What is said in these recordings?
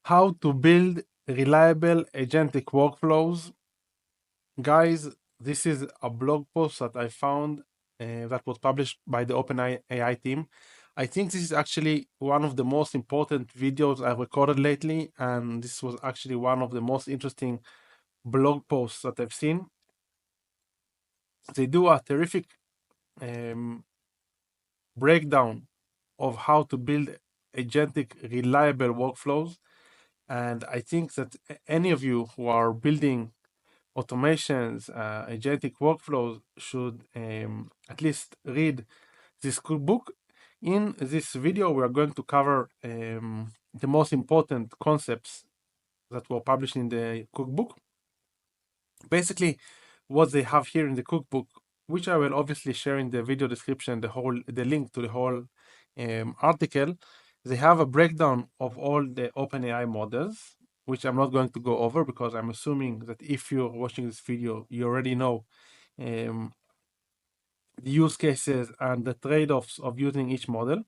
How to build reliable agentic workflows. Guys, this is a blog post that I found that was published by the OpenAI team. I think this is actually one of the most important videos I've recorded lately, and this was actually one of the most interesting blog posts that I've seen. They do a terrific breakdown of how to build agentic reliable workflows. And I think that any of you who are building automations, agentic workflows should at least read this cookbook. In this video, we are going to cover the most important concepts that were published in the cookbook. Basically, what they have here in the cookbook, which I will obviously share in the video description, the link to the whole article. They have a breakdown of all the OpenAI models, which I'm not going to go over because I'm assuming that if you're watching this video, you already know um, the use cases and the trade-offs of using each model.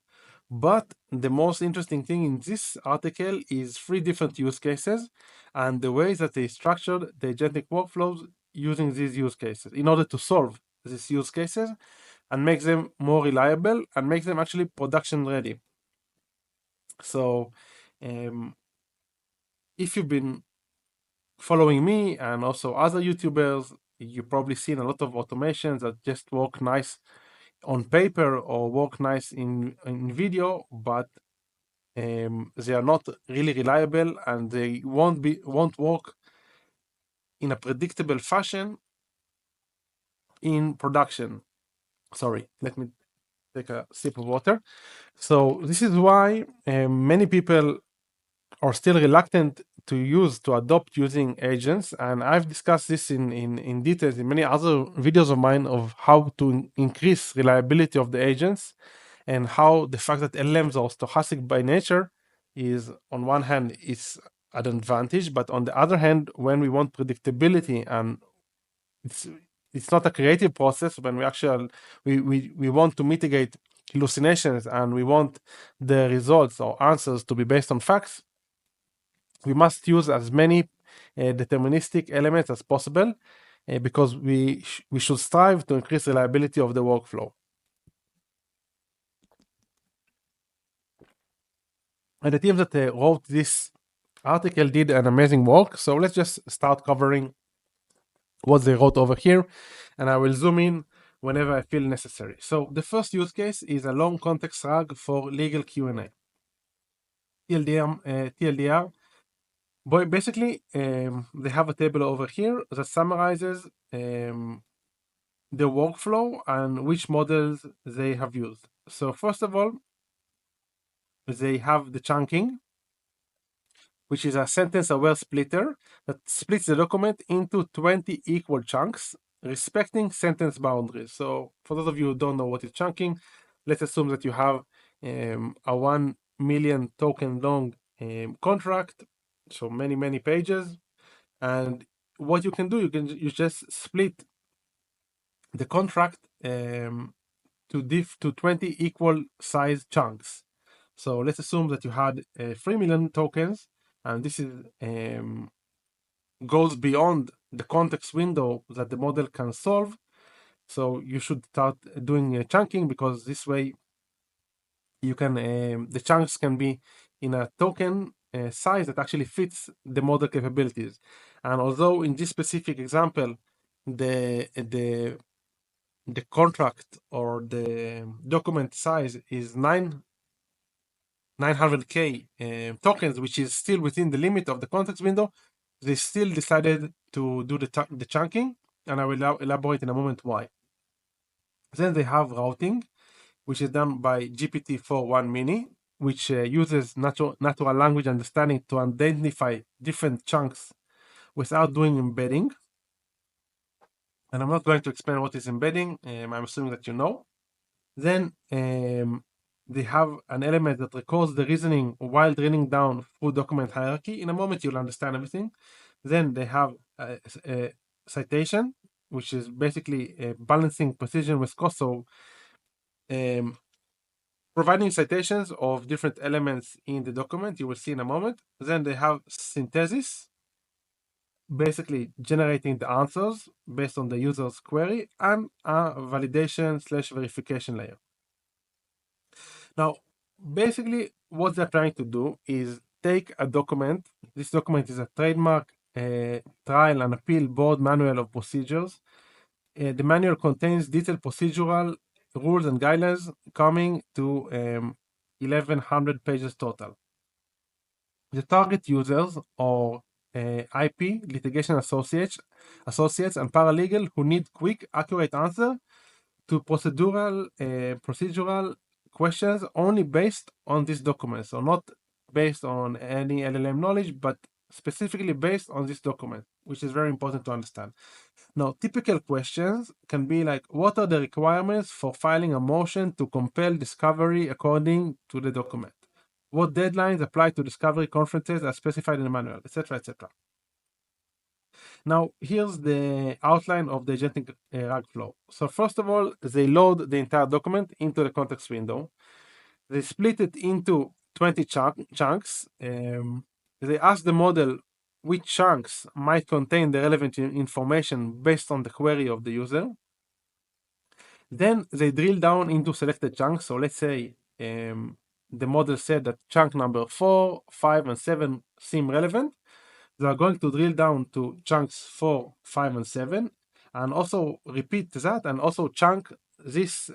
But the most interesting thing in this article is 3 different use cases and the ways that they structured the agentic workflows using these use cases in order to solve these use cases and make them more reliable and make them actually production ready. So if you've been following me and also other YouTubers, you've probably seen a lot of automations that just work nice on paper or work nice in video, but they are not really reliable and they won't work in a predictable fashion in production. Sorry, let me take a sip of water. So this is why many people are still reluctant to adopt using agents, and I've discussed this in details in many other videos of mine of how to increase reliability of the agents and how the fact that LLMs are stochastic by nature is on one hand is an advantage, but on the other hand, when we want predictability and it's not a creative process, when we want to mitigate hallucinations and we want the results or answers to be based on facts, we must use as many deterministic elements as possible because we should strive to increase reliability of the workflow. And the team that wrote this article did an amazing work. So let's just start covering what they wrote over here, and I will zoom in whenever I feel necessary. So the first use case is a long context rag for legal Q&A. TLDR. Basically, they have a table over here that summarizes the workflow and which models they have used. So first of all, they have the chunking, which is a sentence-aware splitter that splits the document into 20 equal chunks, respecting sentence boundaries. So for those of you who don't know what is chunking, let's assume that you have a 1 million token long contract, so many pages, and what you can do, you just split the contract to 20 equal size chunks. So let's assume that you had 3 million tokens, and this is goes beyond the context window that the model can solve. So you should start doing chunking, because this way you can the chunks can be in a token size that actually fits the model capabilities. And although in this specific example the contract or the document size is 900k tokens, which is still within the limit of the context window, they still decided to do the chunking, and I will elaborate in a moment why. Then they have routing, which is done by GPT-4 Mini, which uses natural language understanding to identify different chunks without doing embedding. And I'm not going to explain what is embedding. I'm assuming that you know. Then they have an element that records the reasoning while drilling down through document hierarchy. In a moment, you'll understand everything. Then they have a citation, which is basically balancing precision with cost. So providing citations of different elements in the document, you will see in a moment. Then they have synthesis, basically generating the answers based on the user's query, and a validation/verification layer. Now, basically, what they're trying to do is take a document. This document is a trademark trial and appeal board manual of procedures. The manual contains detailed procedural rules and guidelines coming to 1,100 pages total. The target users are IP, litigation associates, and paralegal who need quick, accurate answer to procedural questions only based on this document. So not based on any LLM knowledge, but specifically based on this document, which is very important to understand. Now, typical questions can be like, what are the requirements for filing a motion to compel discovery according to the document? What deadlines apply to discovery conferences as specified in the manual, etc., etc. Now, here's the outline of the agentic RAG flow. So first of all, they load the entire document into the context window. They split it into 20 chunks. They ask the model which chunks might contain the relevant information based on the query of the user. Then they drill down into selected chunks. So let's say the model said that chunk number 4, 5, and 7 seem relevant. They are going to drill down to chunks 4, 5, and 7, and also repeat that, and also chunk this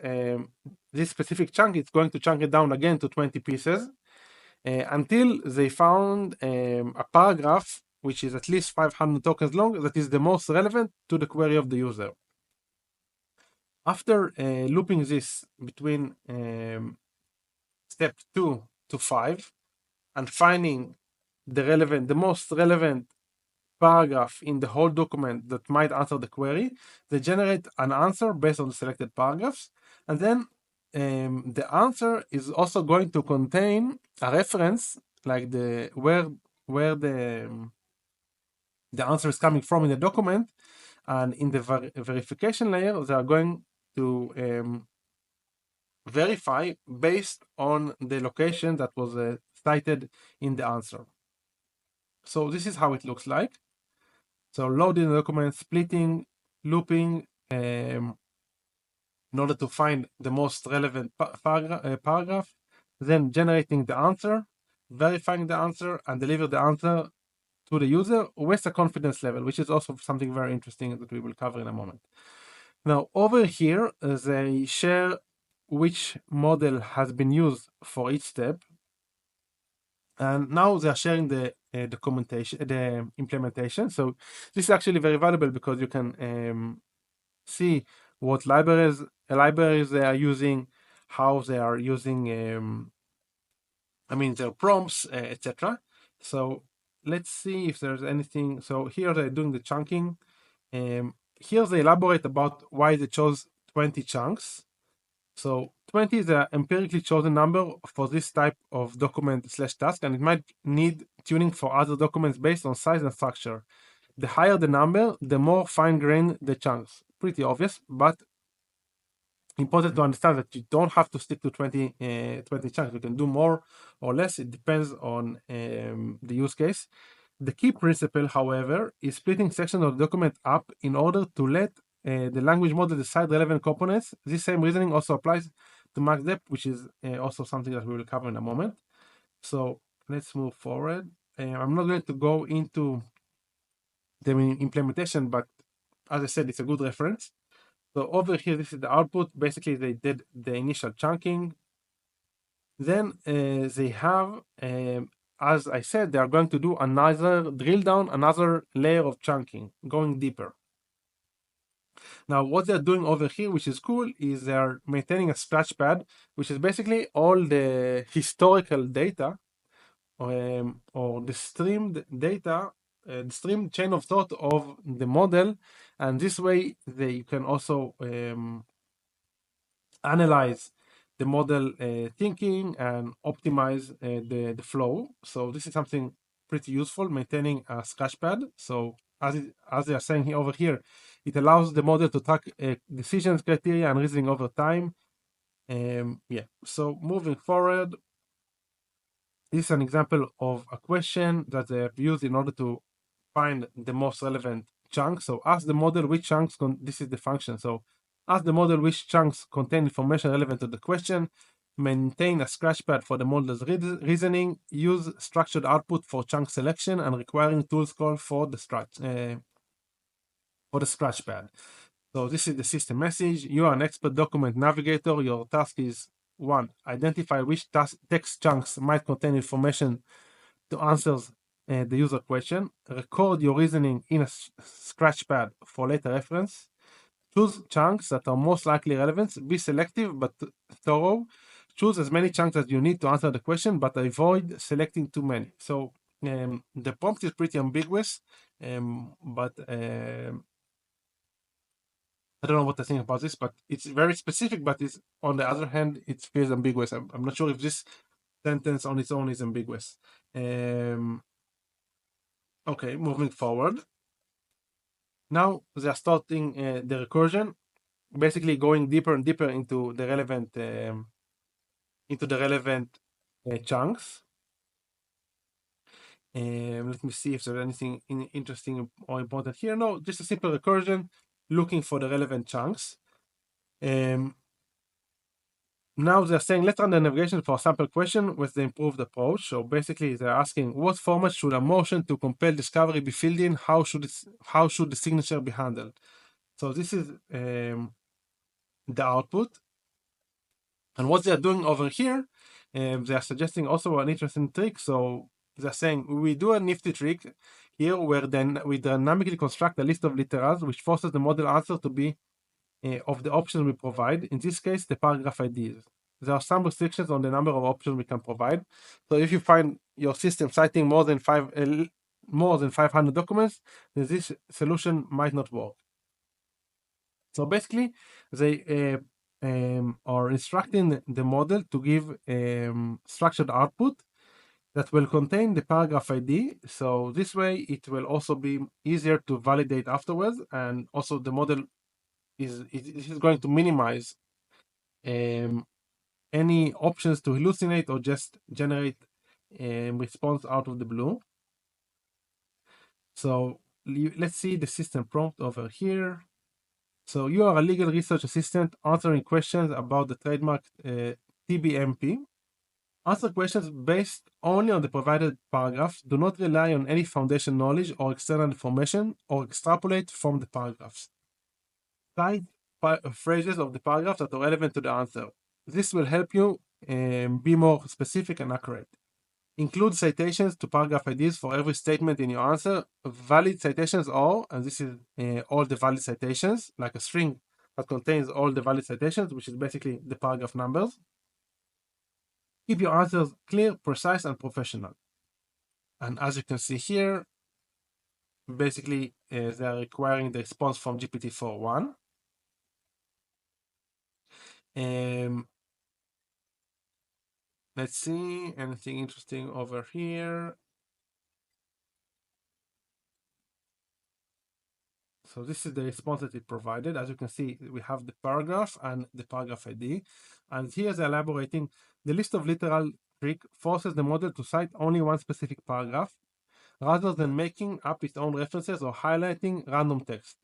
this specific chunk. It's going to chunk it down again to 20 pieces until they found a paragraph which is at least 500 tokens long that is the most relevant to the query of the user. After looping this between step 2 to 5 and finding the most relevant paragraph in the whole document that might answer the query, they generate an answer based on the selected paragraphs, and then the answer is also going to contain a reference, like the where the answer is coming from in the document, and in the verification layer they are going to verify based on the location that was cited in the answer. So this is how it looks like. So loading the document, splitting, looping in order to find the most relevant paragraph, then generating the answer, verifying the answer, and deliver the answer to the user with a confidence level, which is also something very interesting that we will cover in a moment. Now, over here, they share which model has been used for each step. And now they are sharing the documentation, the implementation. So this is actually very valuable because you can see what libraries they are using, how they are using, their prompts, etc. So let's see if there's anything. So here they're doing the chunking. Here they elaborate about why they chose 20 chunks. So 20 is an empirically chosen number for this type of document/task, and it might need tuning for other documents based on size and structure. The higher the number, the more fine-grained the chunks. Pretty obvious, but important to understand that you don't have to stick to 20 chunks. You can do more or less. It depends on the use case. The key principle, however, is splitting sections of the document up in order to let the language model decide relevant components. This same reasoning also applies to max depth, which is also something that we will cover in a moment. So let's move forward. I'm not going to go into the implementation, but as I said, it's a good reference. So over here, this is the output. Basically, they did the initial chunking. Then they have, as I said, they are going to do another drill down, another layer of chunking, going deeper. Now, what they're doing over here, which is cool, is they're maintaining a scratch pad, which is basically all the historical data or the streamed data, the streamed chain of thought of the model. And this way, they can also analyze the model thinking and optimize the flow. So this is something pretty useful, maintaining a sketchpad. So as they are saying here over here, it allows the model to track decisions criteria and reasoning over time. Yeah, so moving forward, this is an example of a question that they have used in order to find the most relevant chunk. So ask the model which chunks, this is the function. So ask the model which chunks contain information relevant to the question, maintain a scratchpad for the model's reasoning, use structured output for chunk selection, and requiring tools call for the scratchpad. So this is the system message. You are an expert document navigator. Your task is 1. Identify which text chunks might contain information to answer the user question. Record your reasoning in a scratchpad for later reference. Choose chunks that are most likely relevant. Be selective but thorough. Choose as many chunks as you need to answer the question, but avoid selecting too many. So the prompt is pretty ambiguous, but I don't know what to think about this, but it's very specific, but it's on the other hand, it feels ambiguous. I'm not sure if this sentence on its own is ambiguous. Okay, moving forward. Now they are starting the recursion, basically going deeper and deeper into the relevant chunks. Let me see if there's anything interesting or important here. No, just a simple recursion, looking for the relevant chunks. Now they're saying, let's run the navigation for a sample question with the improved approach. So basically they're asking, what format should a motion to compel discovery be filled in? How should the signature be handled? So this is the output. And what they're doing over here, they are suggesting also an interesting trick. So they're saying, we do a nifty trick here where then we dynamically construct a list of literals, which forces the model answer to be of the options we provide. In this case, the paragraph IDs. There are some restrictions on the number of options we can provide. So if you find your system citing more than 500 documents, then this solution might not work. So basically, they are instructing the model to give structured output that will contain the paragraph ID. So this way, it will also be easier to validate afterwards, and also the model is going to minimize any options to hallucinate or just generate response out of the blue. So let's see the system prompt over here. So you are a legal research assistant answering questions about the trademark TBMP. Answer questions based only on the provided paragraphs. Do not rely on any foundation knowledge or external information or extrapolate from the paragraphs. Cite phrases of the paragraph that are relevant to the answer. This will help you be more specific and accurate. Include citations to paragraph IDs for every statement in your answer. Valid citations or, and this is all the valid citations, like a string that contains all the valid citations, which is basically the paragraph numbers. Keep your answers clear, precise, and professional. And as you can see here, basically they are requiring the response from GPT-4.1. Let's see, anything interesting over here. So this is the response that it provided. As you can see, we have the paragraph and the paragraph ID. And here's elaborating the list of literal trick forces the model to cite only one specific paragraph rather than making up its own references or highlighting random text.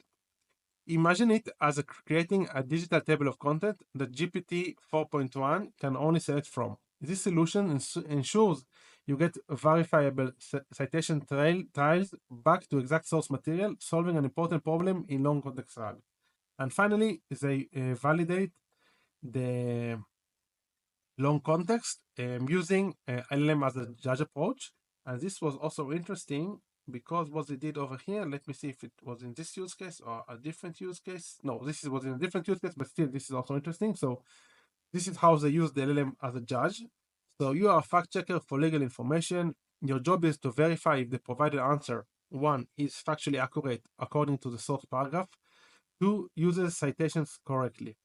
Imagine it as creating a digital table of content that GPT 4.1 can only select from. This solution ensures you get verifiable citation trails back to exact source material, solving an important problem in long context RAG. And finally, they validate the long context using LLM as a judge approach. And this was also interesting because what they did over here, let me see if it was in this use case or a different use case. No, was in a different use case, but still this is also interesting. So this is how they use the LLM as a judge. So you are a fact checker for legal information. Your job is to verify if the provided answer, 1, is factually accurate according to the source paragraph, 2, uses citations correctly.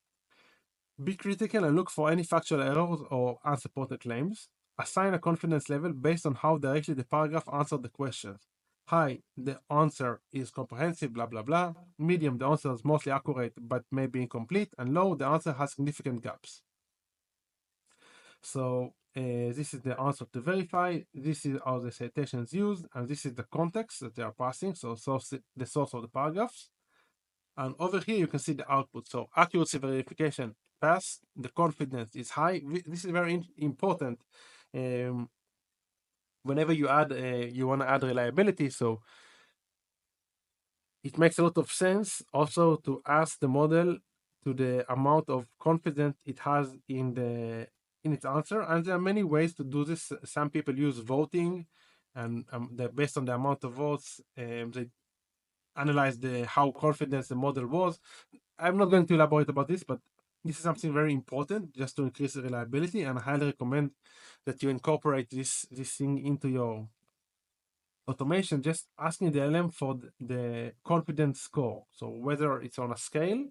Be critical and look for any factual errors or unsupported claims. Assign a confidence level based on how directly the paragraph answered the questions. High, the answer is comprehensive, blah, blah, blah. Medium, the answer is mostly accurate but may be incomplete. And low, the answer has significant gaps. So this is the answer to verify. This is how the citations used, and this is the context that they are passing. So the source of the paragraphs. And over here you can see the output. So accuracy verification pass. The confidence is high. This is very important. Um, Whenever you want to add reliability, so it makes a lot of sense also to ask the model to the amount of confidence it has in its answer. And there are many ways to do this. Some people use voting, and based on the amount of votes, they analyze how confident the model was. I'm not going to elaborate about this, but this is something very important just to increase the reliability, and I highly recommend that you incorporate this thing into your automation, just asking the LM for the confidence score. So whether it's on a scale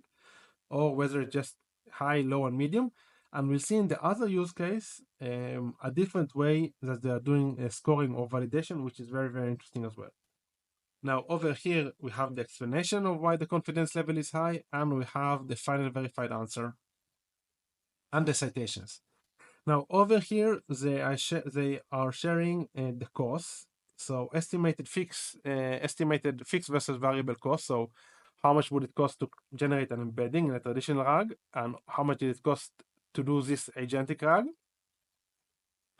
or whether it's just high, low, and medium. And we'll see in the other use case a different way that they are doing scoring or validation, which is very, very interesting as well. Now over here, we have the explanation of why the confidence level is high, and we have the final verified answer and the citations. Now over here, they are sharing the costs. So estimated fixed versus variable cost. So how much would it cost to generate an embedding in a traditional RAG, and how much did it cost to do this agentic RAG?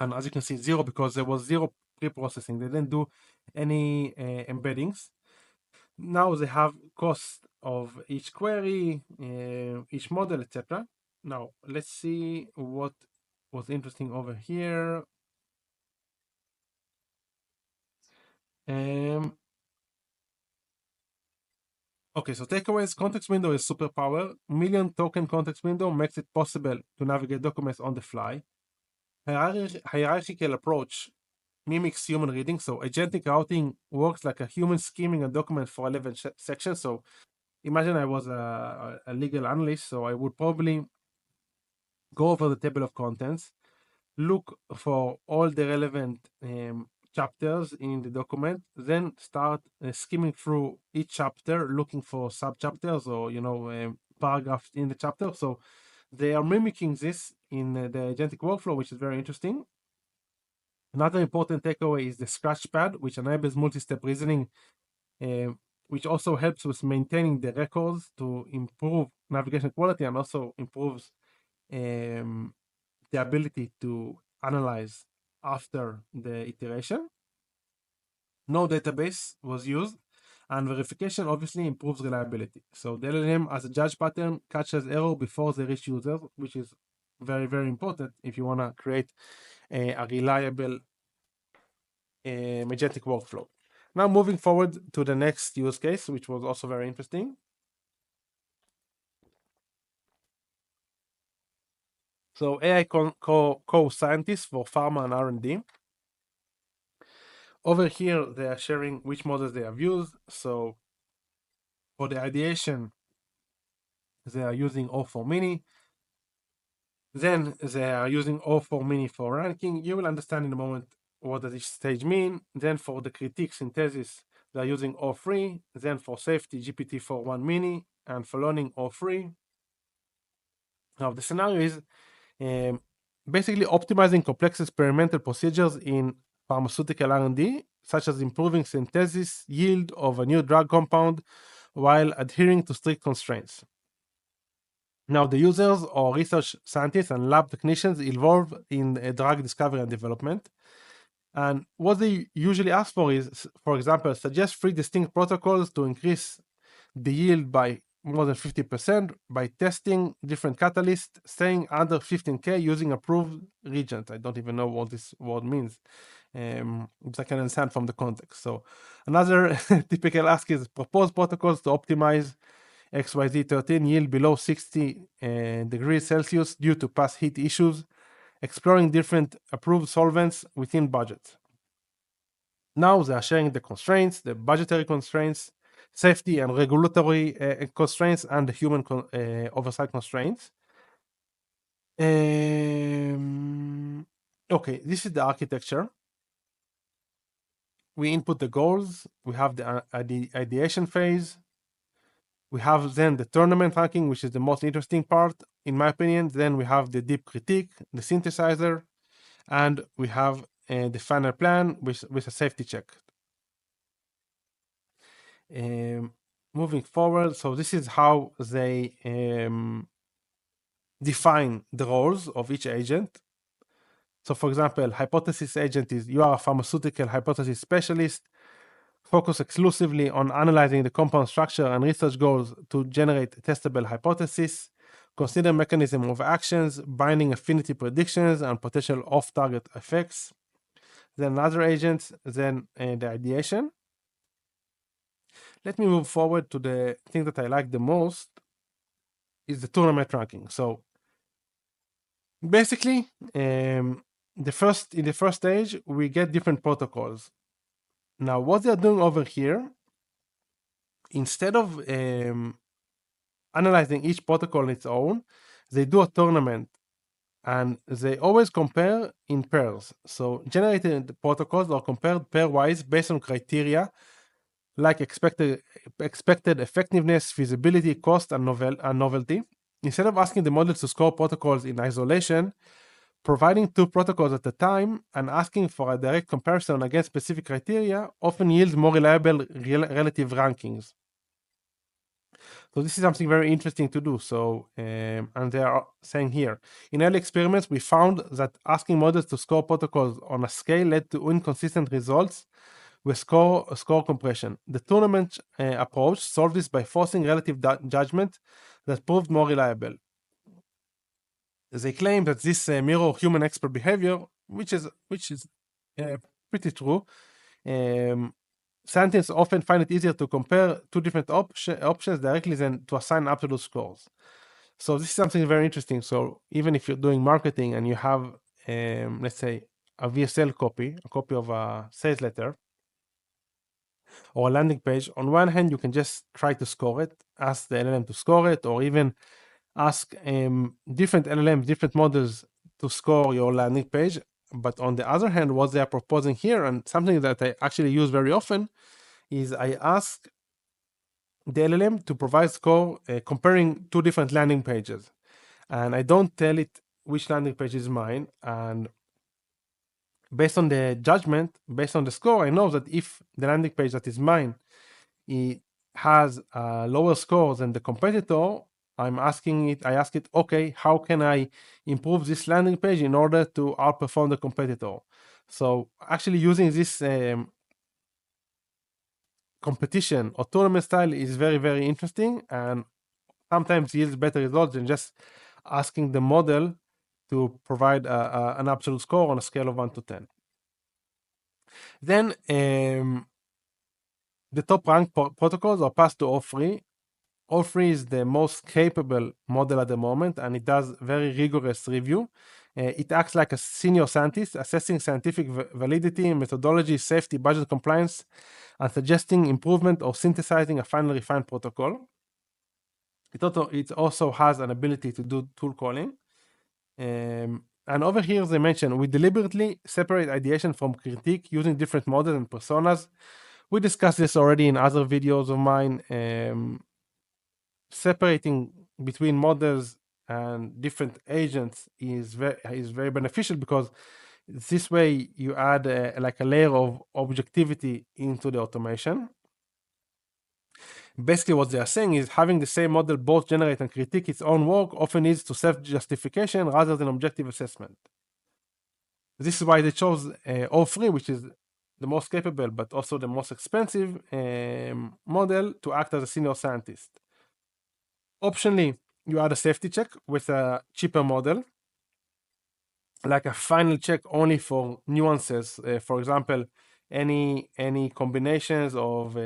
And as you can see, zero, because there was zero pre-processing. They didn't do any embeddings. Now they have cost of each query, each model, etc. Now let's see what was interesting over here. Okay, so takeaways: context window is superpower. Million token context window makes it possible to navigate documents on the fly. Hierarchical approach mimics human reading. So agentic routing works like a human skimming a document for 11 sections. So imagine I was a legal analyst, so I would probably go over the table of contents, look for all the relevant chapters in the document, then start skimming through each chapter, looking for sub chapters or paragraphs in the chapter. So they are mimicking this in the agentic workflow, which is very interesting. Another important takeaway is the scratchpad, which enables multi-step reasoning, which also helps with maintaining the records to improve navigation quality, and also improves the ability to analyze after the iteration. No database was used, and verification obviously improves reliability. So the LLM as a judge pattern catches error before they reach users, which is very, very important if you want to create a reliable agentic workflow. Now moving forward to the next use case, which was also very interesting. So AI co-scientists for pharma and R&D. Over here, they are sharing which models they have used. So for the ideation, they are using O4 Mini. Then they are using O4 Mini for ranking. You will understand in a moment what does each stage mean. Then for the critique synthesis, they are using O3. Then for safety, GPT-4.1 Mini, and for learning O3. Now the scenario is basically optimizing complex experimental procedures in pharmaceutical R&D, such as improving synthesis yield of a new drug compound while adhering to strict constraints. Now, the users or research scientists and lab technicians involved in drug discovery and development. And what they usually ask for is, for example, suggest 3 distinct protocols to increase the yield by more than 50% by testing different catalysts, staying under 15K using approved reagents. I don't even know what this word means, which I can understand from the context. So another typical ask is propose protocols to optimize XYZ13 yield below 60 degrees Celsius due to past heat issues, exploring different approved solvents within budget. Now they are sharing the constraints, the budgetary constraints, safety and regulatory constraints, and the human oversight constraints. Okay, this is the architecture. We input the goals. We have the ideation phase. We have then the tournament ranking, which is the most interesting part, in my opinion. Then we have the deep critique, the synthesizer, and we have the final plan with a safety check. Moving forward, so this is how they define the roles of each agent. So for example, hypothesis agent is you are a pharmaceutical hypothesis specialist, focus exclusively on analyzing the compound structure and research goals to generate testable hypothesis, consider mechanism of actions, binding affinity predictions, and potential off-target effects. Then other agents, then the ideation. Let me move forward to the thing that I like the most is the tournament ranking. So basically, in the first stage, we get different protocols. Now, what they're doing over here, instead of analyzing each protocol on its own, they do a tournament, and they always compare in pairs. So generated protocols are compared pairwise based on criteria like expected effectiveness, feasibility, cost, and novelty. Instead of asking the models to score protocols in isolation, providing two protocols at a time and asking for a direct comparison against specific criteria often yields more reliable relative rankings. So this is something very interesting to do. So, and they are saying here, in early experiments, we found that asking models to score protocols on a scale led to inconsistent results with score compression. The tournament approach solved this by forcing relative judgment that proved more reliable. They claim that this mirror human expert behavior, which is pretty true. Scientists often find it easier to compare two different options directly than to assign absolute scores. So this is something very interesting. So even if you're doing marketing and you have, let's say, a VSL copy, a copy of a sales letter, or a landing page, on one hand, you can just try to score it, ask the LLM to score it, or even ask different LLMs, different models to score your landing page. But on the other hand, what they are proposing here, and something that I actually use very often, is I ask the LLM to provide score comparing two different landing pages. And I don't tell it which landing page is mine. And based on the judgment, based on the score, I know that if the landing page that is mine, it has a lower score than the competitor, I ask it, okay, how can I improve this landing page in order to outperform the competitor? So actually using this competition or tournament style is very, very interesting, and sometimes yields better results than just asking the model to provide an absolute score on a scale of 1 to 10. Then the top ranked protocols are passed to O3. O3 is the most capable model at the moment, and it does very rigorous review. It acts like a senior scientist, assessing scientific validity, methodology, safety, budget compliance, and suggesting improvement or synthesizing a final refined protocol. It also has an ability to do tool calling. And over here, they mention, we deliberately separate ideation from critique using different models and personas. We discussed this already in other videos of mine. Separating between models and different agents is very beneficial, because this way you add like a layer of objectivity into the automation. Basically, what they are saying is having the same model both generate and critique its own work often leads to self-justification rather than objective assessment. This is why they chose O3, which is the most capable but also the most expensive model to act as a senior scientist. Optionally, you add a safety check with a cheaper model, like a final check only for nuances. For example, any combinations of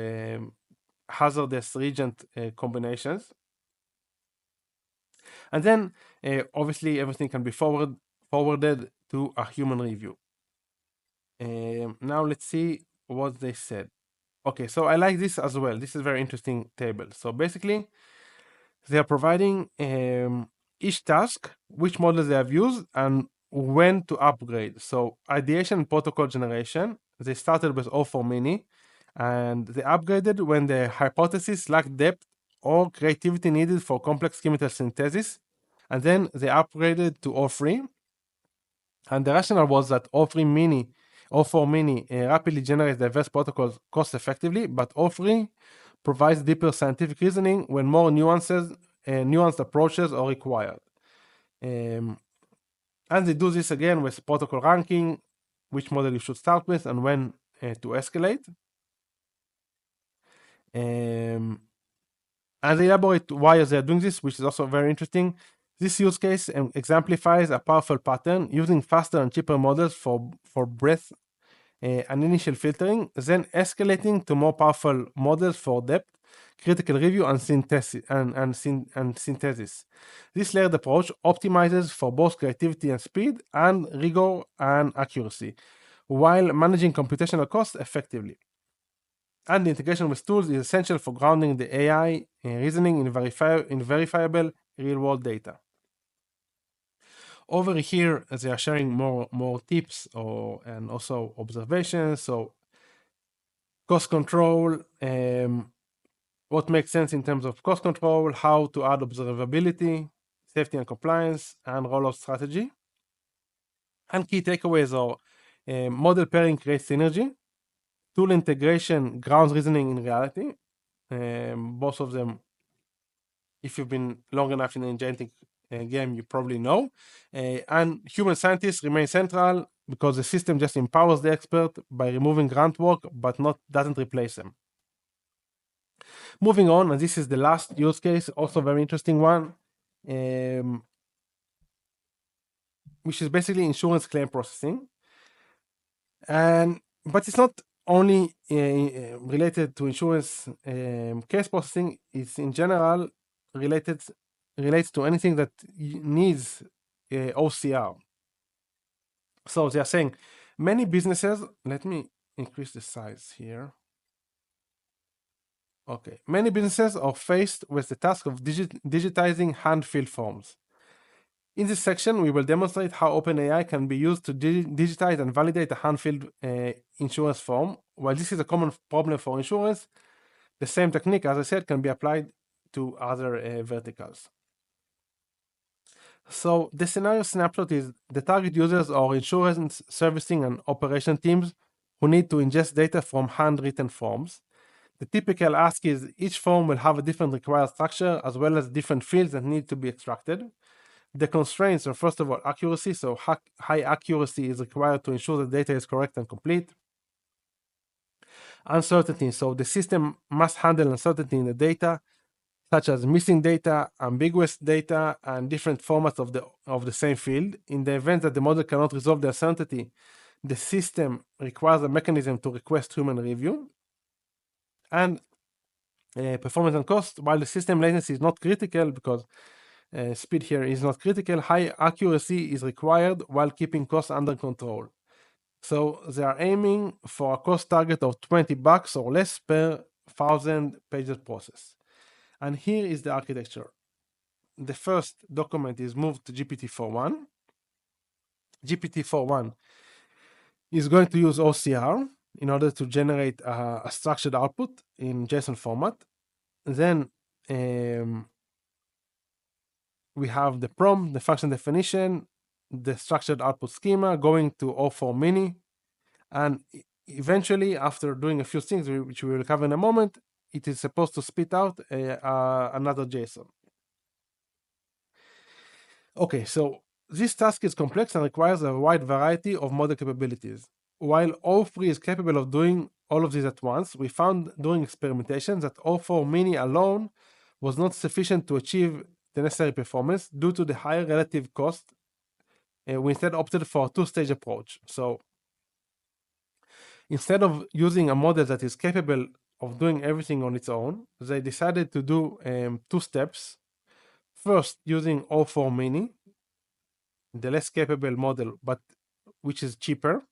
hazardous reagent combinations. And then obviously everything can be forwarded to a human review. Now let's see what they said. Okay, so I like this as well. This is a very interesting table. So basically, they are providing each task, which models they have used, and when to upgrade. So ideation and protocol generation, they started with O4 Mini, and they upgraded when the hypothesis lacked depth or creativity needed for complex chemical synthesis, and then they upgraded to O3. And the rationale was that O4 Mini rapidly generates diverse protocols cost effectively, but O3 provides deeper scientific reasoning when more nuanced approaches are required. And they do this again with protocol ranking, which model you should start with, and when to escalate. And they elaborate why they are doing this, which is also very interesting. This use case exemplifies a powerful pattern using faster and cheaper models for breadth and initial filtering, then escalating to more powerful models for depth, critical review, and synthesis. This layered approach optimizes for both creativity and speed, and rigor and accuracy, while managing computational costs effectively. And the integration with tools is essential for grounding the AI reasoning in verifiable real-world data. Over here, they are sharing more tips and also observations. So cost control, what makes sense in terms of cost control, how to add observability, safety and compliance, and rollout strategy. And key takeaways are model pairing creates synergy, tool integration grounds reasoning in reality. Both of them, if you've been long enough in the agentic game, you probably know. And human scientists remain central because the system just empowers the expert by removing grunt work, but doesn't replace them. Moving on, and this is the last use case, also very interesting one, which is basically insurance claim processing. But it's not only related to insurance case processing. It's in general relates to anything that needs OCR. So they are saying many businesses, let me increase the size here. Okay, many businesses are faced with the task of digitizing hand-filled forms. In this section, we will demonstrate how OpenAI can be used to digitize and validate a hand-filled insurance form. While this is a common problem for insurance, the same technique, as I said, can be applied to other verticals. So the scenario snapshot is the target users are insurance servicing and operation teams who need to ingest data from handwritten forms. The typical ask is each form will have a different required structure as well as different fields that need to be extracted. The constraints are, first of all, accuracy. So high accuracy is required to ensure the data is correct and complete. Uncertainty. So the system must handle uncertainty in the data, such as missing data, ambiguous data, and different formats of the same field. In the event that the model cannot resolve the uncertainty, the system requires a mechanism to request human review. And performance and cost, while the system latency is not critical because speed here is not critical, high accuracy is required while keeping costs under control. So they are aiming for a cost target of $20 or less per 1,000 pages process. And here is the architecture. The first document is moved to GPT-4.1. GPT-4.1 is going to use OCR in order to generate a structured output in JSON format. Then we have the prompt, the function definition, the structured output schema going to O4 Mini. And eventually, after doing a few things, which we will cover in a moment, it is supposed to spit out another JSON. Okay, so this task is complex and requires a wide variety of model capabilities. While O3 is capable of doing all of these at once, we found during experimentation that O4 Mini alone was not sufficient to achieve the necessary performance due to the higher relative cost. We instead opted for a two-stage approach. So instead of using a model that is capable of doing everything on its own, they decided to do two steps. First, using O4 Mini, the less capable model, but which is cheaper,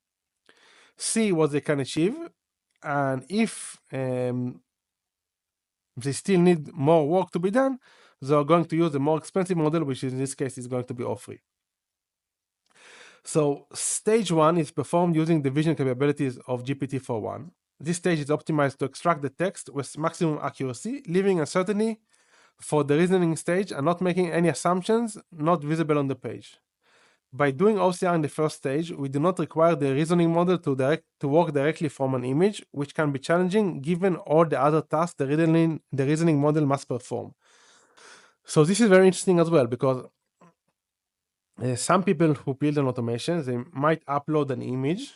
see what they can achieve, and if they still need more work to be done, they are going to use a more expensive model, which in this case is going to be O3. So stage one is performed using the vision capabilities of GPT-4.1. This stage is optimized to extract the text with maximum accuracy, leaving uncertainty for the reasoning stage and not making any assumptions not visible on the page. By doing OCR in the first stage, we do not require the reasoning model to work directly from an image, which can be challenging given all the other tasks the reasoning model must perform. So this is very interesting as well, because some people who build an automation, they might upload an image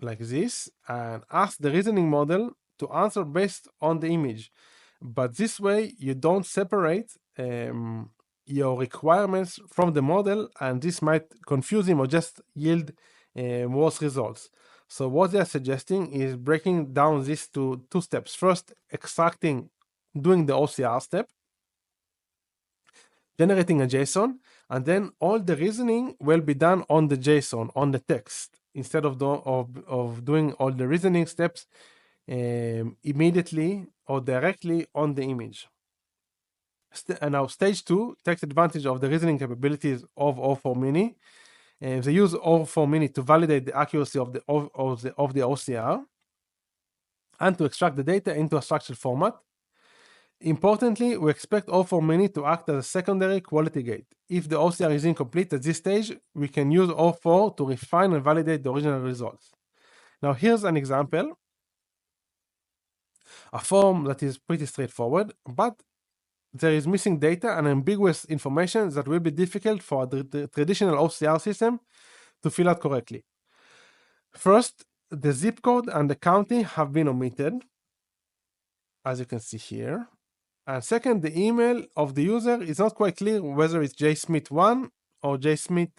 like this and ask the reasoning model to answer based on the image. But this way, you don't separate your requirements from the model, and this might confuse him or just yield worse results. So what they are suggesting is breaking down this to two steps. First, doing the OCR step, generating a JSON, and then all the reasoning will be done on the JSON, on the text, instead of doing all the reasoning steps immediately or directly on the image. And now stage 2 takes advantage of the reasoning capabilities of O4 Mini. They use O4 Mini to validate the accuracy of the OCR and to extract the data into a structured format. Importantly, we expect O4 Mini to act as a secondary quality gate. If the OCR is incomplete at this stage, we can use O4 to refine and validate the original results. Now here's an example, a form that is pretty straightforward, but there is missing data and ambiguous information that will be difficult for the traditional OCR system to fill out correctly. First, the zip code and the county have been omitted, as you can see here. And second, the email of the user is not quite clear whether it's jsmith1 or jsmith.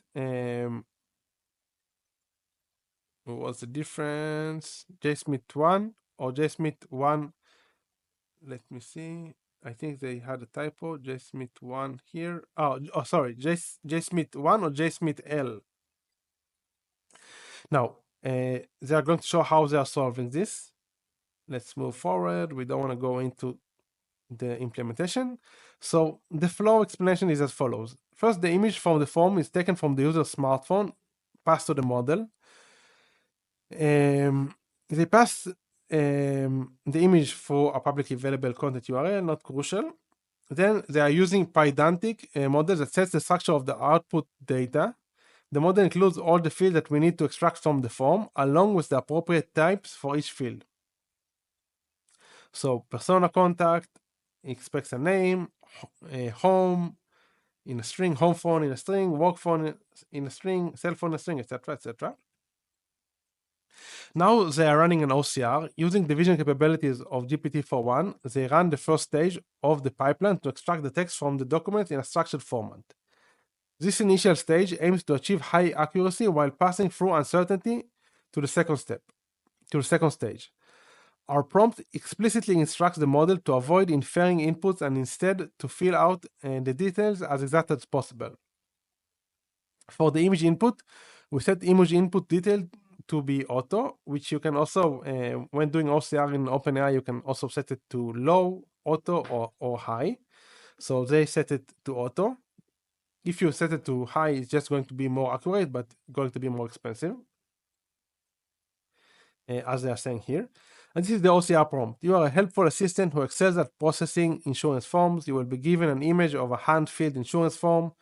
What's the difference? jsmith1 or jsmith1. Let me see. I think they had a typo. jsmith1 here. Oh, sorry. jsmith1 or jsmithL. Now, they are going to show how they are solving this. Let's move forward. We don't want to go into the implementation. So the flow explanation is as follows. First, the image from the form is taken from the user's smartphone, passed to the model. They pass the image for a publicly available content URL, not crucial. Then they are using Pydantic model that sets the structure of the output data. The model includes all the fields that we need to extract from the form, along with the appropriate types for each field. So persona contact expects a name, home in a string, home phone in a string, work phone in a string, cell phone in a string, etc., etc. Now they are running an OCR. Using the vision capabilities of GPT-4.1, they run the first stage of the pipeline to extract the text from the document in a structured format. This initial stage aims to achieve high accuracy while passing through uncertainty to the second stage. Our prompt explicitly instructs the model to avoid inferring inputs and instead to fill out the details as exact as possible. For the image input, we set image input detail to be auto, which you can also, when doing OCR in OpenAI, you can also set it to low, auto, or high. So they set it to auto. If you set it to high, it's just going to be more accurate, but going to be more expensive, as they are saying here. And this is the OCR prompt. You are a helpful assistant who excels at processing insurance forms. You will be given an image of a hand-filled insurance form.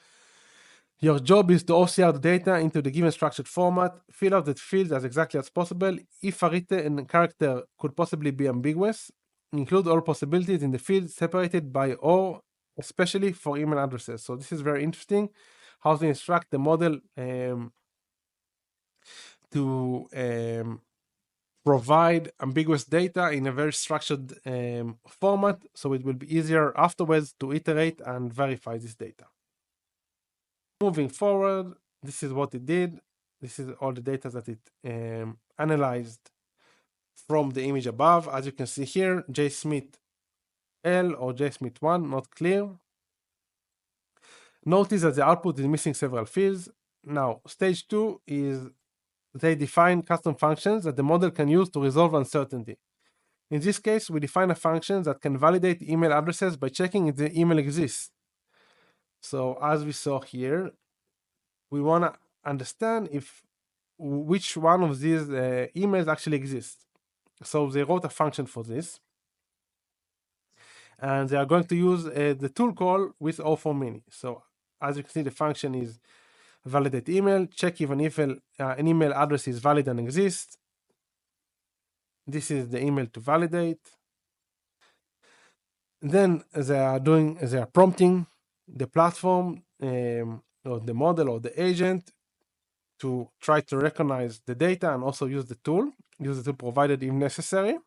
Your job is to OCR the data into the given structured format. Fill out the fields as exactly as possible. If a written character could possibly be ambiguous, include all possibilities in the field separated by or, especially for email addresses. So this is very interesting, how they instruct the model to provide ambiguous data in a very structured format, so it will be easier afterwards to iterate and verify this data. Moving forward, this is what it did. This is all the data that it analyzed from the image above. As you can see here, jsmith L or jsmith1, not clear. Notice that the output is missing several fields. Now, stage 2 is they define custom functions that the model can use to resolve uncertainty. In this case, we define a function that can validate email addresses by checking if the email exists. So as we saw here, we want to understand which one of these emails actually exists. So they wrote a function for this. and they are going to use the tool call with O4 Mini. So as you can see, the function is validate email, check if an email address is valid and exists. This is the email to validate. Then they are prompting the platform or the model or the agent to try to recognize the data and also use the tool provided if necessary.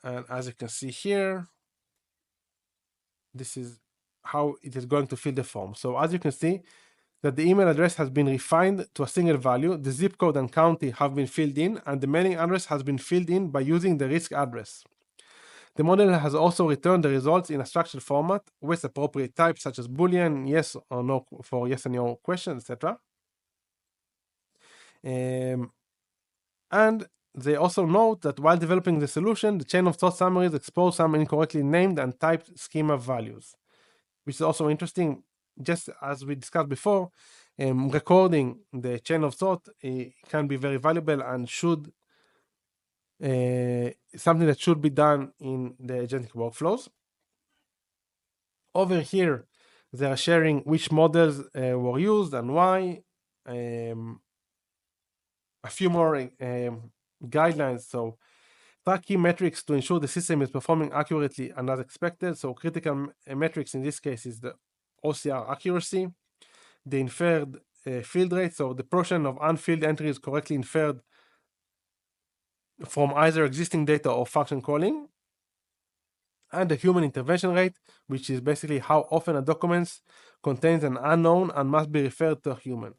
And as you can see here, this is how it is going to fill the form. So as you can see, that the email address has been refined to a single value, the zip code and county have been filled in, and the mailing address has been filled in by using the risk address. The model has also returned the results in a structured format with appropriate types such as Boolean, yes or no for yes and no questions, etc. And they also note that while developing the solution, the chain of thought summaries expose some incorrectly named and typed schema values, which is also interesting. Just as we discussed before, recording the chain of thought can be very valuable and should something that should be done in the agentic workflows. Over here, they are sharing which models were used and why. A few more guidelines. So track key metrics to ensure the system is performing accurately and as expected. So critical metrics in this case is the OCR accuracy, the inferred field rate, so the portion of unfilled entries correctly inferred from either existing data or function calling, and the human intervention rate, which is basically how often a document contains an unknown and must be referred to a human.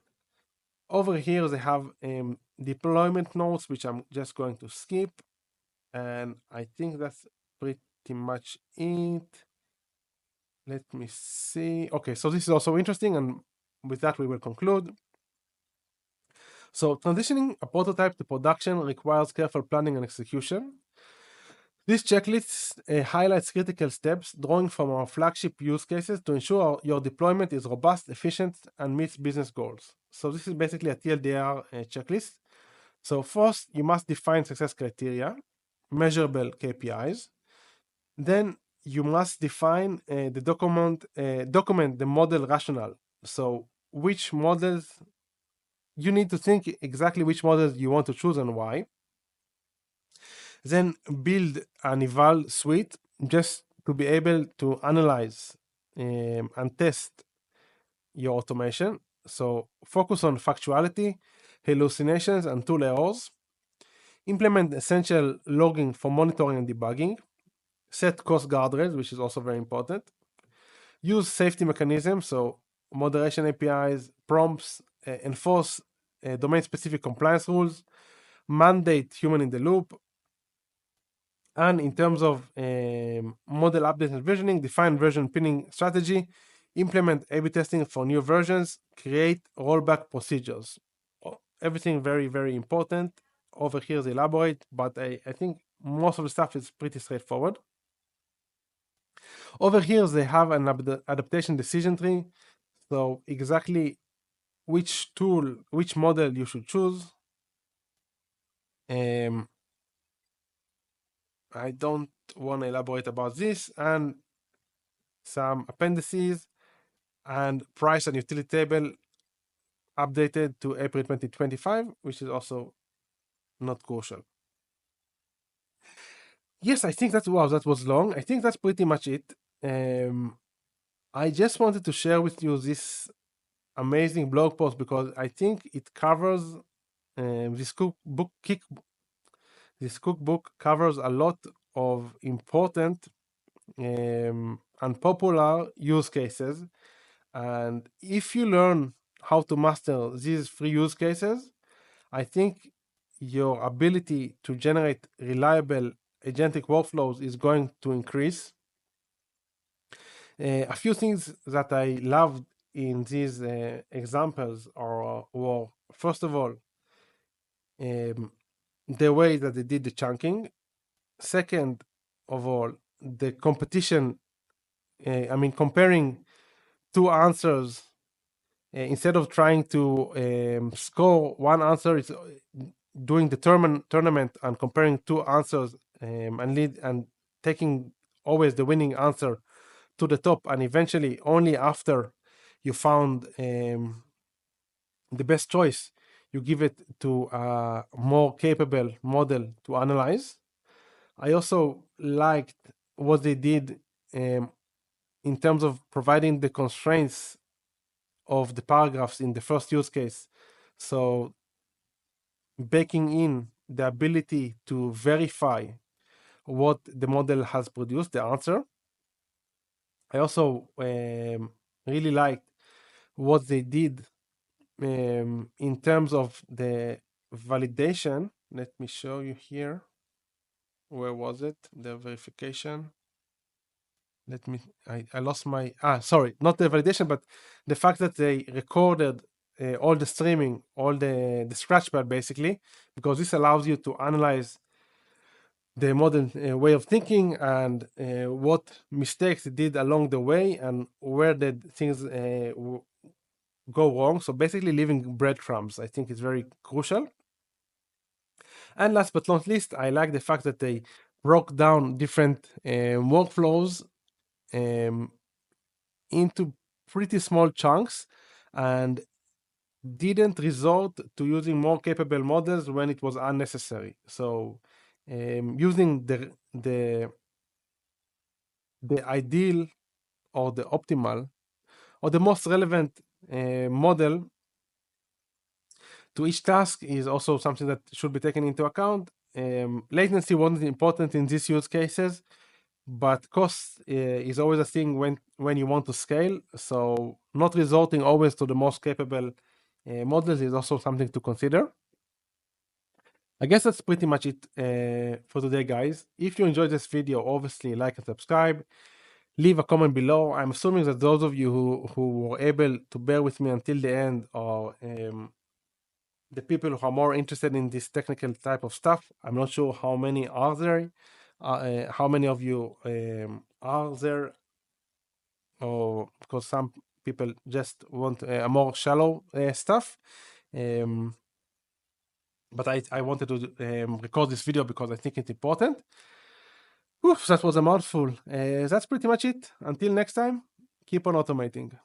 Over here, they have deployment notes, which I'm just going to skip. And I think that's pretty much it. Let me see. Okay, so this is also interesting. And with that, we will conclude. So transitioning a prototype to production requires careful planning and execution. This checklist highlights critical steps drawing from our flagship use cases to ensure your deployment is robust, efficient, and meets business goals. So this is basically a TLDR checklist. So first, you must define success criteria, measurable KPIs. Then you must define document the model rationale. So which models you need to think exactly which models you want to choose and why. Then build an eval suite just to be able to analyze and test your automation. So focus on factuality, hallucinations, and tool errors. Implement essential logging for monitoring and debugging. Set cost guardrails, which is also very important. Use safety mechanisms, so moderation APIs, prompts, enforce domain-specific compliance rules, mandate human in the loop. And in terms of model update and versioning, define version pinning strategy, implement A/B testing for new versions, create rollback procedures. Everything very, very important. Over here is elaborate, but I think most of the stuff is pretty straightforward. Over here, they have an adaptation decision tree. So exactly which tool, which model you should choose. I don't want to elaborate about this, and some appendices and price and utility table updated to April 2025, which is also not crucial. Yes, I think that was long. I think that's pretty much it. I just wanted to share with you this amazing blog post because I think it covers this cookbook covers a lot of important and popular use cases, and if you learn how to master these 3 use cases, I think your ability to generate reliable agentic workflows is going to increase. A few things that I loved in these examples were, first of all, the way that they did the chunking. Second of all, the competition. Comparing 2 answers instead of trying to score one answer, it's doing the tournament and comparing 2 answers and taking always the winning answer to the top, and eventually only after you found the best choice, you give it to a more capable model to analyze. I also liked what they did in terms of providing the constraints of the paragraphs in the first use case. So baking in the ability to verify what the model has produced, the answer. I also really liked what they did in terms of the validation. Let me show you here. Where was it? The verification. Let me, I lost my, sorry, not the validation, but the fact that they recorded all the streaming, all the scratchpad basically, because this allows you to analyze the modern way of thinking and what mistakes it did along the way and where did things go wrong. So basically leaving breadcrumbs, I think is very crucial. And last but not least, I like the fact that they broke down different workflows into pretty small chunks and didn't resort to using more capable models when it was unnecessary. So using the ideal or the optimal or the most relevant model to each task is also something that should be taken into account. Latency wasn't important in these use cases, but cost is always a thing when you want to scale. So not resorting always to the most capable models is also something to consider. I guess that's pretty much it for today, guys. If you enjoyed this video, obviously like and subscribe. Leave a comment below. I'm assuming that those of you who were able to bear with me until the end are the people who are more interested in this technical type of stuff. I'm not sure how many are there, how many of you are there, or because some people just want a more shallow stuff. But I wanted to record this video because I think it's important. Oof, that was a mouthful. That's pretty much it. Until next time, keep on automating.